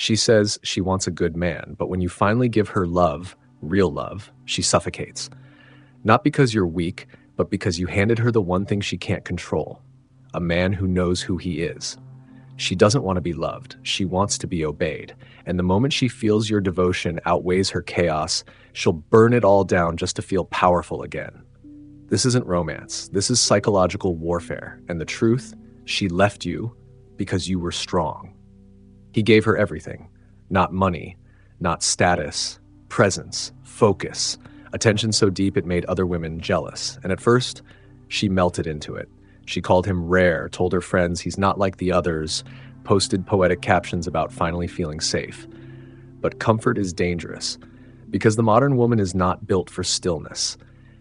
She says she wants a good man, but when you finally give her love, real love, she suffocates. Not because you're weak, but because you handed her the one thing she can't control, a man who knows who he is. She doesn't want to be loved. She wants to be obeyed. And the moment she feels your devotion outweighs her chaos, she'll burn it all down just to feel powerful again. This isn't romance. This is psychological warfare. And the truth, she left you because you were strong. He gave her everything, not money, not status, presence, focus, attention so deep it made other women jealous. And at first, she melted into it. She called him rare, told her friends he's not like the others, posted poetic captions about finally feeling safe. But comfort is dangerous, because the modern woman is not built for stillness.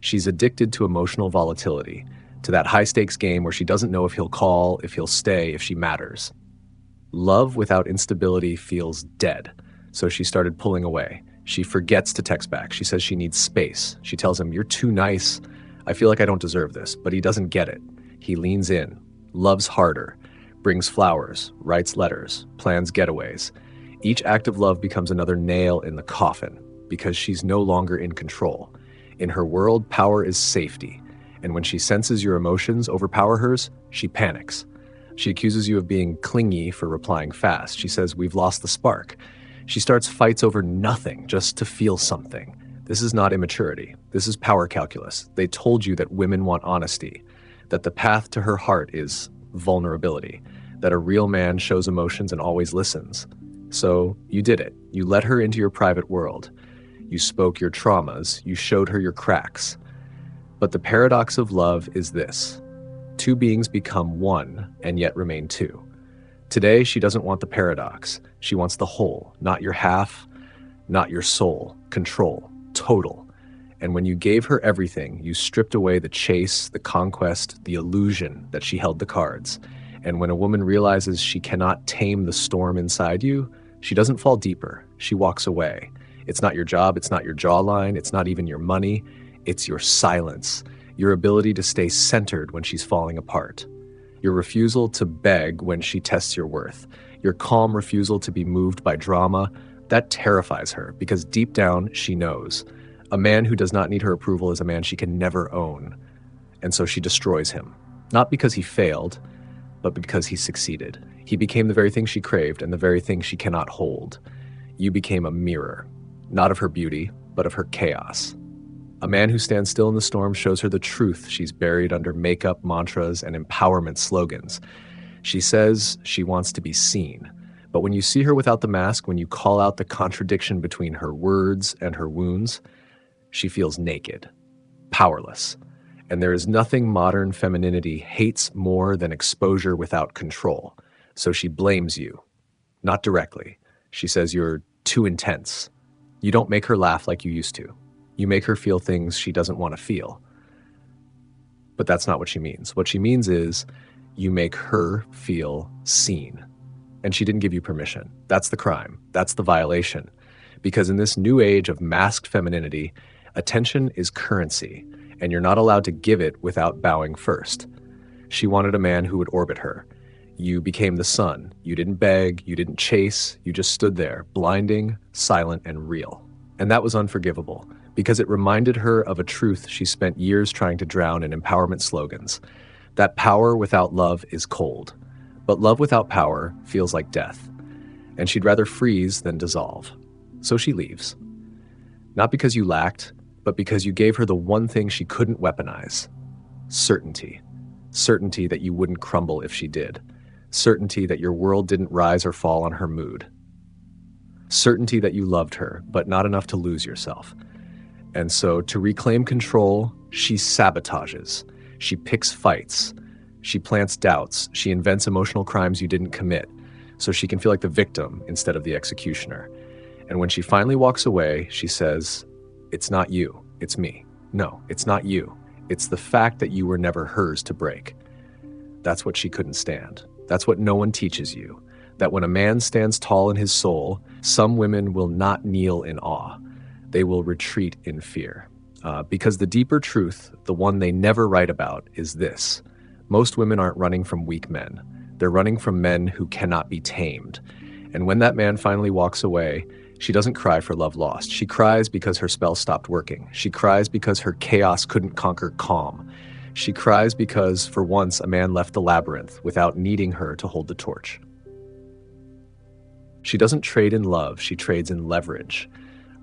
She's addicted to emotional volatility, to that high-stakes game where she doesn't know if he'll call, if he'll stay, if she matters. Love without instability feels dead, so she started pulling away. She forgets to text back. She says she needs space. She tells him, "You're too nice. I feel like I don't deserve this," but he doesn't get it. He leans in, loves harder, brings flowers, writes letters, plans getaways. Each act of love becomes another nail in the coffin because she's no longer in control. In her world, power is safety. And when she senses your emotions overpower hers, she panics. She accuses you of being clingy for replying fast. She says, "We've lost the spark." She starts fights over nothing just to feel something. This is not immaturity. This is power calculus. They told you that women want honesty, that the path to her heart is vulnerability, that a real man shows emotions and always listens. So you did it. You let her into your private world. You spoke your traumas. You showed her your cracks. But the paradox of love is this: two beings become one and yet remain two. Today, she doesn't want the paradox. She wants the whole, not your half, not your soul. Control, total. And when you gave her everything, you stripped away the chase, the conquest, the illusion that she held the cards. And when a woman realizes she cannot tame the storm inside you, she doesn't fall deeper. She walks away. It's not your job. It's not your jawline. It's not even your money. It's your silence, your ability to stay centered when she's falling apart, your refusal to beg when she tests your worth, your calm refusal to be moved by drama. That terrifies her because deep down she knows. A man who does not need her approval is a man she can never own. And so she destroys him, not because he failed, but because he succeeded. He became the very thing she craved and the very thing she cannot hold. You became a mirror, not of her beauty, but of her chaos. A man who stands still in the storm shows her the truth she's buried under makeup, mantras, and empowerment slogans. She says she wants to be seen. But when you see her without the mask, when you call out the contradiction between her words and her wounds, she feels naked, powerless. And there is nothing modern femininity hates more than exposure without control. So she blames you, not directly. She says you're too intense. You don't make her laugh like you used to. You make her feel things she doesn't want to feel. But that's not what she means. What she means is you make her feel seen. And she didn't give you permission. That's the crime. That's the violation. Because in this new age of masked femininity, attention is currency, and you're not allowed to give it without bowing first. She wanted a man who would orbit her. You became the sun. You didn't beg, you didn't chase, you just stood there, blinding, silent, and real. And that was unforgivable, because it reminded her of a truth she spent years trying to drown in empowerment slogans. That power without love is cold, but love without power feels like death. And she'd rather freeze than dissolve. So she leaves. Not because you lacked, but because you gave her the one thing she couldn't weaponize: certainty. Certainty that you wouldn't crumble if she did. Certainty that your world didn't rise or fall on her mood. Certainty that you loved her, but not enough to lose yourself. And so, to reclaim control, she sabotages. She picks fights. She plants doubts. She invents emotional crimes you didn't commit, so she can feel like the victim instead of the executioner. And when she finally walks away, she says, "It's not you, it's me." No, it's not you. It's the fact that you were never hers to break. That's what she couldn't stand. That's what no one teaches you. That when a man stands tall in his soul, some women will not kneel in awe. They will retreat in fear. Because the deeper truth, the one they never write about, is this: most women aren't running from weak men. They're running from men who cannot be tamed. And when that man finally walks away, she doesn't cry for love lost. She cries because her spell stopped working. She cries because her chaos couldn't conquer calm. She cries because, for once, a man left the labyrinth without needing her to hold the torch. She doesn't trade in love, she trades in leverage.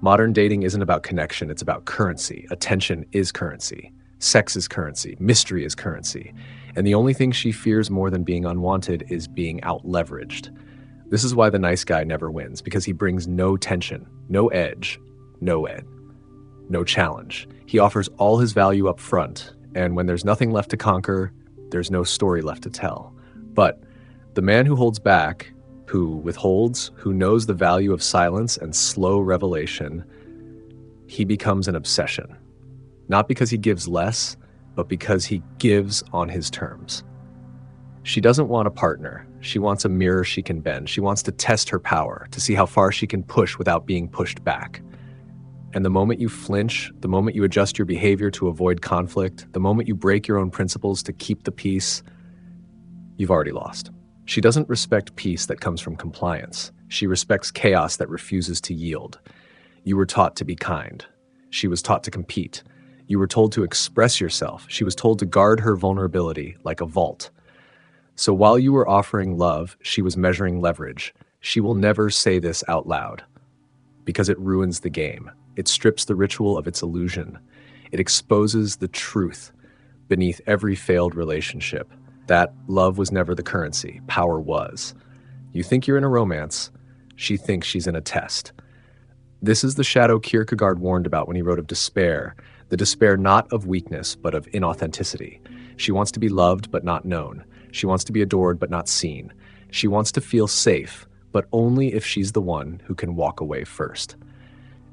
Modern dating isn't about connection, it's about currency. Attention is currency. Sex is currency. Mystery is currency. And the only thing she fears more than being unwanted is being out-leveraged. This is why the nice guy never wins, because he brings no tension, no edge, no challenge. He offers all his value up front, and when there's nothing left to conquer, there's no story left to tell. But the man who holds back, who withholds, who knows the value of silence and slow revelation, he becomes an obsession. Not because he gives less, but because he gives on his terms. She doesn't want a partner. She wants a mirror she can bend. She wants to test her power, to see how far she can push without being pushed back. And the moment you flinch, the moment you adjust your behavior to avoid conflict, the moment you break your own principles to keep the peace, you've already lost. She doesn't respect peace that comes from compliance. She respects chaos that refuses to yield. You were taught to be kind. She was taught to compete. You were told to express yourself. She was told to guard her vulnerability like a vault. So while you were offering love, she was measuring leverage. She will never say this out loud because it ruins the game. It strips the ritual of its illusion. It exposes the truth beneath every failed relationship, that love was never the currency, power was. You think you're in a romance, she thinks she's in a test. This is the shadow Kierkegaard warned about when he wrote of despair, the despair not of weakness, but of inauthenticity. She wants to be loved, but not known. She wants to be adored, but not seen. She wants to feel safe, but only if she's the one who can walk away first.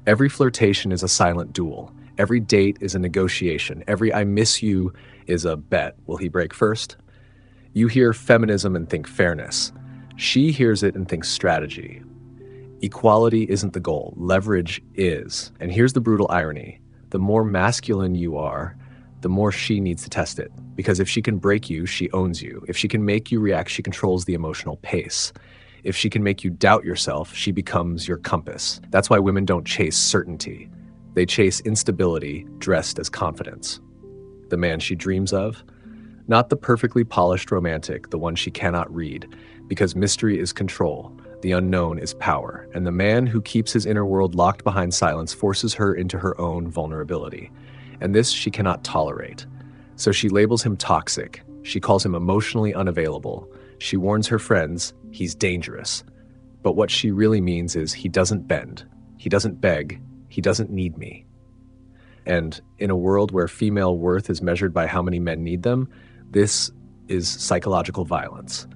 Every flirtation is a silent duel. Every date is a negotiation. Every I miss you is a bet. Will he break first? You hear feminism and think fairness. She hears it and thinks strategy. Equality isn't the goal. Leverage is. And here's the brutal irony. The more masculine you are, the more she needs to test it. Because if she can break you, she owns you. If she can make you react, she controls the emotional pace. If she can make you doubt yourself, she becomes your compass. That's why women don't chase certainty. They chase instability dressed as confidence. The man she dreams of? Not the perfectly polished romantic, the one she cannot read, because mystery is control, the unknown is power, and the man who keeps his inner world locked behind silence forces her into her own vulnerability. And this she cannot tolerate. So she labels him toxic. She calls him emotionally unavailable. She warns her friends, he's dangerous. But what she really means is he doesn't bend, he doesn't beg, he doesn't need me. And in a world where female worth is measured by how many men need them, this is psychological violence.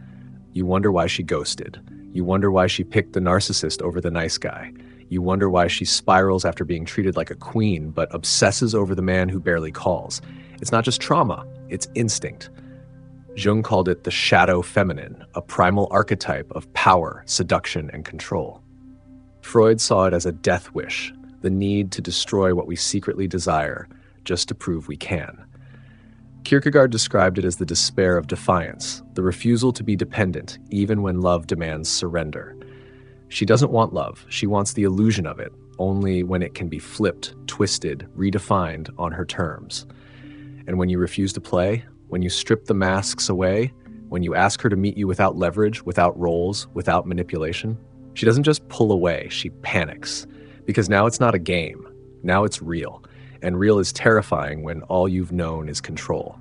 You wonder why she ghosted. You wonder why she picked the narcissist over the nice guy. You wonder why she spirals after being treated like a queen, but obsesses over the man who barely calls. It's not just trauma, it's instinct. Jung called it the shadow feminine, a primal archetype of power, seduction, and control. Freud saw it as a death wish, the need to destroy what we secretly desire, just to prove we can. Kierkegaard described it as the despair of defiance, the refusal to be dependent, even when love demands surrender. She doesn't want love, she wants the illusion of it, only when it can be flipped, twisted, redefined on her terms. And when you refuse to play, when you strip the masks away, when you ask her to meet you without leverage, without roles, without manipulation, she doesn't just pull away, she panics. Because now it's not a game, now it's real. And real is terrifying when all you've known is control.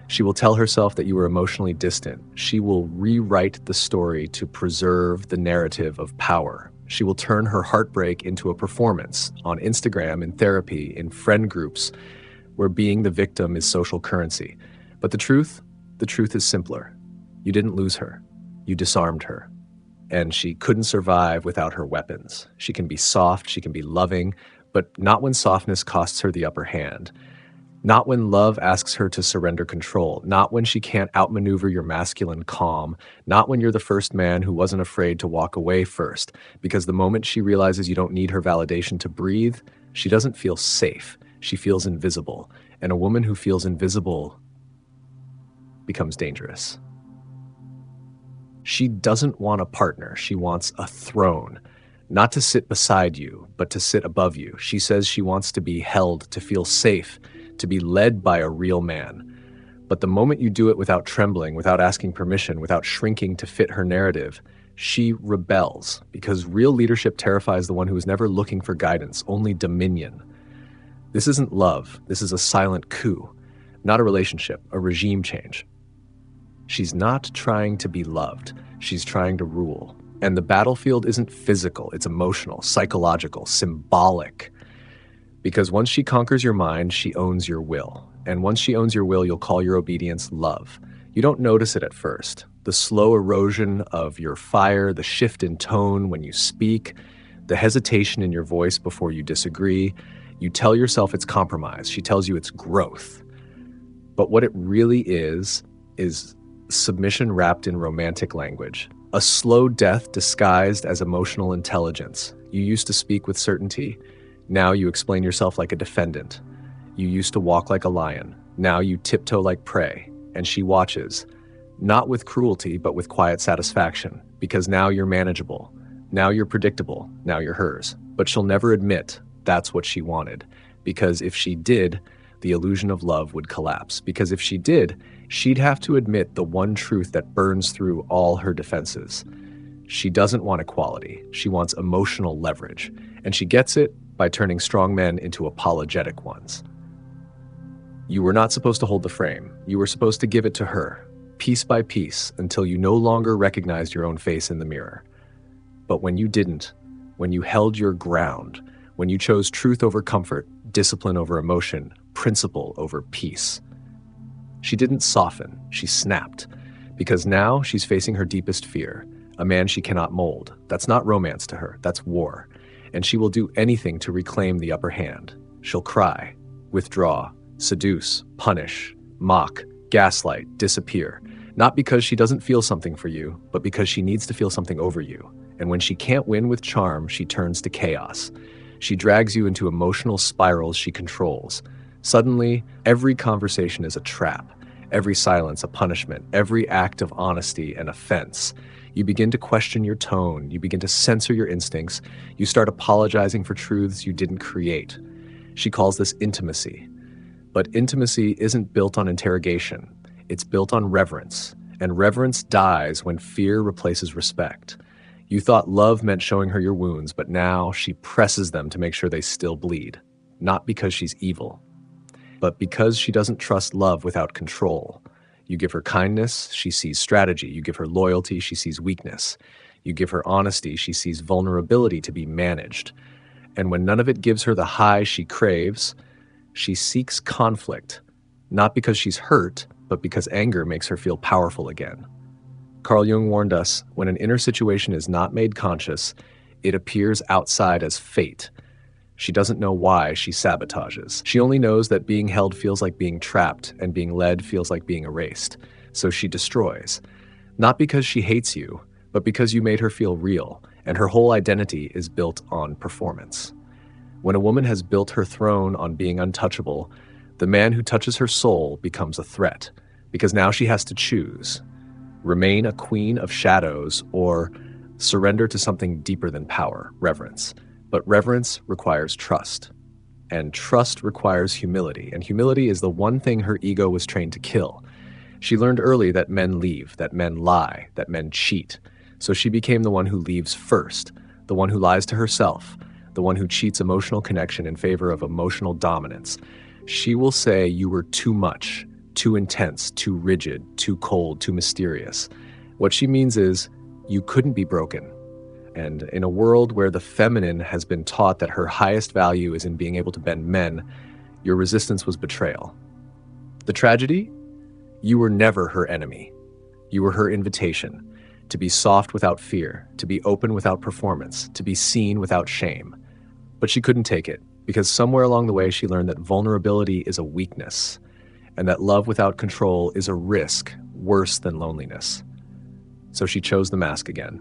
She will tell herself that you were emotionally distant. She will rewrite the story to preserve the narrative of power. She will turn her heartbreak into a performance on Instagram, in therapy, in friend groups, where being the victim is social currency. But the truth is simpler. You didn't lose her. You disarmed her. And she couldn't survive without her weapons. She can be soft, she can be loving, but not when softness costs her the upper hand. Not when love asks her to surrender control. Not when she can't outmaneuver your masculine calm. Not when you're the first man who wasn't afraid to walk away first. Because the moment she realizes you don't need her validation to breathe, she doesn't feel safe. She feels invisible. And a woman who feels invisible becomes dangerous. She doesn't want a partner. She wants a throne. Not to sit beside you, but to sit above you. She says she wants to be held, to feel safe, to be led by a real man. But the moment you do it without trembling, without asking permission, without shrinking to fit her narrative, she rebels, because real leadership terrifies the one who is never looking for guidance, only dominion. This isn't love. This is a silent coup, not a relationship, a regime change. She's not trying to be loved. She's trying to rule. And the battlefield isn't physical. It's emotional, psychological, symbolic. Because once she conquers your mind, she owns your will. And once she owns your will, you'll call your obedience love. You don't notice it at first. The slow erosion of your fire, the shift in tone when you speak, the hesitation in your voice before you disagree. You tell yourself it's compromise. She tells you it's growth. But what it really is submission wrapped in romantic language. A slow death disguised as emotional intelligence. You used to speak with certainty. Now you explain yourself like a defendant. You used to walk like a lion. Now you tiptoe like prey. And she watches, not with cruelty, but with quiet satisfaction, because now you're manageable. Now you're predictable. Now you're hers. But she'll never admit that's what she wanted, because if she did, the illusion of love would collapse. Because if she did, she'd have to admit the one truth that burns through all her defenses. She doesn't want equality. She wants emotional leverage. And she gets it by turning strong men into apologetic ones. You were not supposed to hold the frame. You were supposed to give it to her, piece by piece, until you no longer recognized your own face in the mirror. But when you didn't, when you held your ground, when you chose truth over comfort, discipline over emotion, principle over peace, she didn't soften, she snapped. Because now she's facing her deepest fear, a man she cannot mold. That's not romance to her, that's war. And she will do anything to reclaim the upper hand. She'll cry, withdraw, seduce, punish, mock, gaslight, disappear. Not because she doesn't feel something for you, but because she needs to feel something over you. And when she can't win with charm, she turns to chaos. She drags you into emotional spirals she controls. Suddenly, every conversation is a trap, every silence a punishment, every act of honesty an offense. You begin to question your tone, you begin to censor your instincts, you start apologizing for truths you didn't create. She calls this intimacy. But intimacy isn't built on interrogation, it's built on reverence. And reverence dies when fear replaces respect. You thought love meant showing her your wounds, but now she presses them to make sure they still bleed. Not because she's evil, but because she doesn't trust love without control. You give her kindness, she sees strategy. You give her loyalty, she sees weakness. You give her honesty, she sees vulnerability to be managed. And when none of it gives her the high she craves, she seeks conflict, not because she's hurt, but because anger makes her feel powerful again. Carl Jung warned us, when an inner situation is not made conscious, it appears outside as fate. She doesn't know why she sabotages. She only knows that being held feels like being trapped and being led feels like being erased. So she destroys. Not because she hates you, but because you made her feel real, and her whole identity is built on performance. When a woman has built her throne on being untouchable, the man who touches her soul becomes a threat, because now she has to choose. Remain a queen of shadows or surrender to something deeper than power, reverence. But reverence requires trust, and trust requires humility, and humility is the one thing her ego was trained to kill. She learned early that men leave, that men lie, that men cheat. So she became the one who leaves first, the one who lies to herself, the one who cheats emotional connection in favor of emotional dominance. She will say you were too much, too intense, too rigid, too cold, too mysterious. What she means is you couldn't be broken. And in a world where the feminine has been taught that her highest value is in being able to bend men, your resistance was betrayal. The tragedy? You were never her enemy. You were her invitation to be soft without fear, to be open without performance, to be seen without shame. But she couldn't take it, because somewhere along the way she learned that vulnerability is a weakness, and that love without control is a risk worse than loneliness. So she chose the mask again.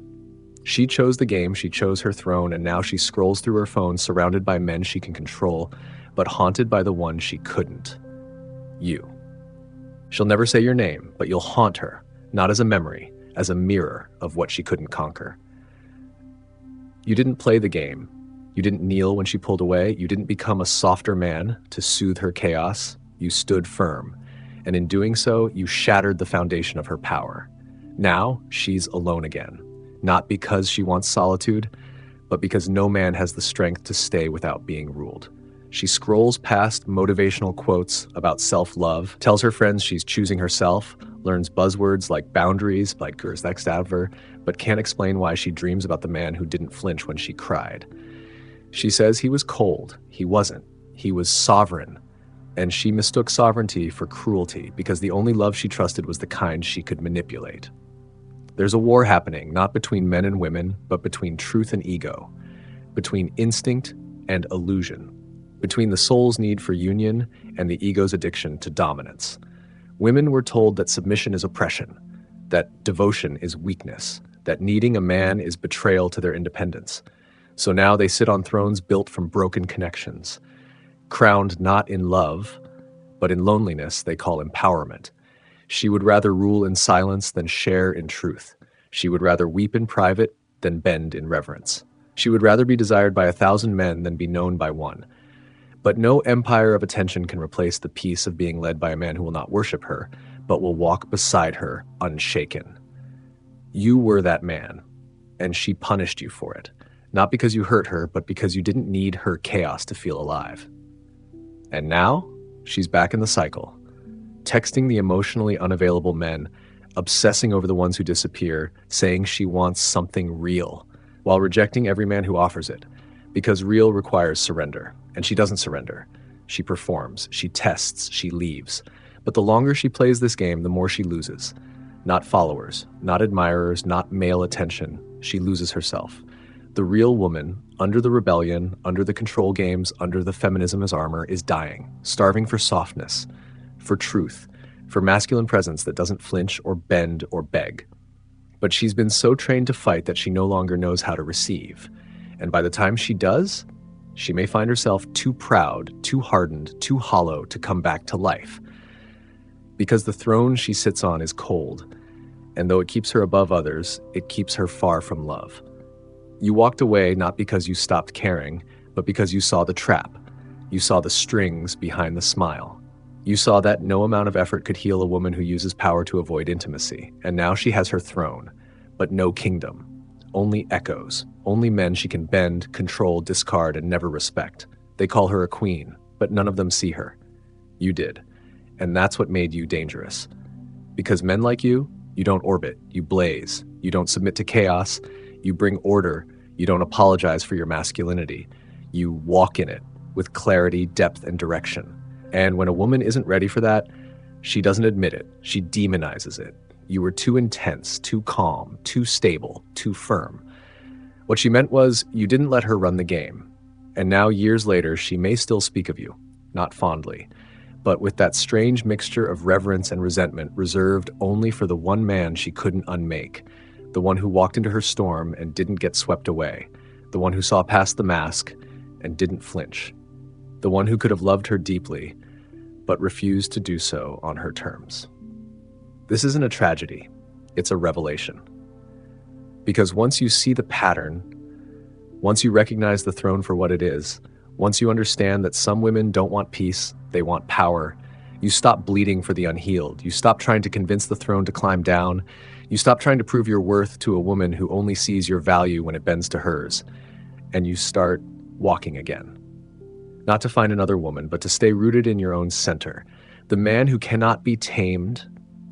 She chose the game, she chose her throne, and now she scrolls through her phone surrounded by men she can control, but haunted by the one she couldn't. You. She'll never say your name, but you'll haunt her, not as a memory, as a mirror of what she couldn't conquer. You didn't play the game. You didn't kneel when she pulled away. You didn't become a softer man to soothe her chaos. You stood firm. And in doing so, you shattered the foundation of her power. Now, she's alone again. Not because she wants solitude, but because no man has the strength to stay without being ruled. She scrolls past motivational quotes about self-love, tells her friends she's choosing herself, learns buzzwords like boundaries, like Kierkegaard, but can't explain why she dreams about the man who didn't flinch when she cried. She says he was cold. He wasn't. He was sovereign. And she mistook sovereignty for cruelty because the only love she trusted was the kind she could manipulate. There's a war happening, not between men and women, but between truth and ego, between instinct and illusion, between the soul's need for union and the ego's addiction to dominance. Women were told that submission is oppression, that devotion is weakness, that needing a man is betrayal to their independence. So now they sit on thrones built from broken connections. Crowned not in love, but in loneliness they call empowerment. She would rather rule in silence than share in truth. She would rather weep in private than bend in reverence. She would rather be desired by 1,000 men than be known by one. But no empire of attention can replace the peace of being led by a man who will not worship her, but will walk beside her unshaken. You were that man, and she punished you for it. Not because you hurt her, but because you didn't need her chaos to feel alive. And now, she's back in the cycle, texting the emotionally unavailable men, obsessing over the ones who disappear, saying she wants something real, while rejecting every man who offers it, because real requires surrender, and she doesn't surrender. She performs, she tests, she leaves. But the longer she plays this game, the more she loses. Not followers, not admirers, not male attention. She loses herself. The real woman, under the rebellion, under the control games, under the feminism as armor, is dying, starving for softness, for truth, for masculine presence that doesn't flinch or bend or beg. But she's been so trained to fight that she no longer knows how to receive. And by the time she does, she may find herself too proud, too hardened, too hollow to come back to life. Because the throne she sits on is cold, and though it keeps her above others, it keeps her far from love. You walked away not because you stopped caring, but because you saw the trap. You saw the strings behind the smile. You saw that no amount of effort could heal a woman who uses power to avoid intimacy, and now she has her throne, but no kingdom. Only echoes, only men she can bend, control, discard, and never respect. They call her a queen, but none of them see her. You did, and that's what made you dangerous. Because men like you don't orbit, you blaze. You don't submit to chaos, you bring order. You don't apologize for your masculinity. You walk in it with clarity, depth, and direction. And when a woman isn't ready for that, she doesn't admit it. She demonizes it. You were too intense, too calm, too stable, too firm. What she meant was you didn't let her run the game. And now, years later, she may still speak of you, not fondly, but with that strange mixture of reverence and resentment reserved only for the one man she couldn't unmake. The one who walked into her storm and didn't get swept away. The one who saw past the mask and didn't flinch. The one who could have loved her deeply, but refused to do so on her terms. This isn't a tragedy, it's a revelation. Because once you see the pattern, once you recognize the throne for what it is, once you understand that some women don't want peace, they want power, you stop bleeding for the unhealed. You stop trying to convince the throne to climb down. You stop trying to prove your worth to a woman who only sees your value when it bends to hers. And you start walking again. Not to find another woman, but to stay rooted in your own center. The man who cannot be tamed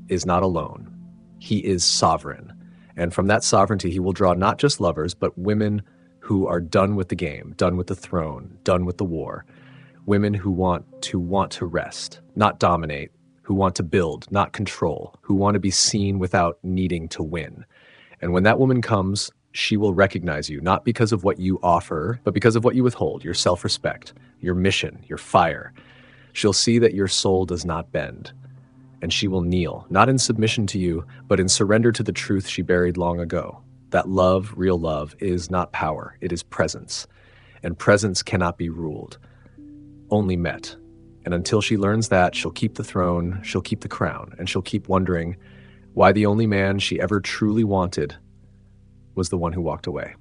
is not alone. He is sovereign. And from that sovereignty, he will draw not just lovers, but women who are done with the game, done with the throne, done with the war. Women who want to rest, not dominate, who want to build, not control, who want to be seen without needing to win. And when that woman comes, she will recognize you, not because of what you offer, but because of what you withhold, your self-respect, your mission, your fire. She'll see that your soul does not bend. And she will kneel, not in submission to you, but in surrender to the truth she buried long ago. That love, real love, is not power, it is presence. And presence cannot be ruled, only met. And until she learns that, she'll keep the throne, she'll keep the crown, and she'll keep wondering, Why the only man she ever truly wanted was the one who walked away.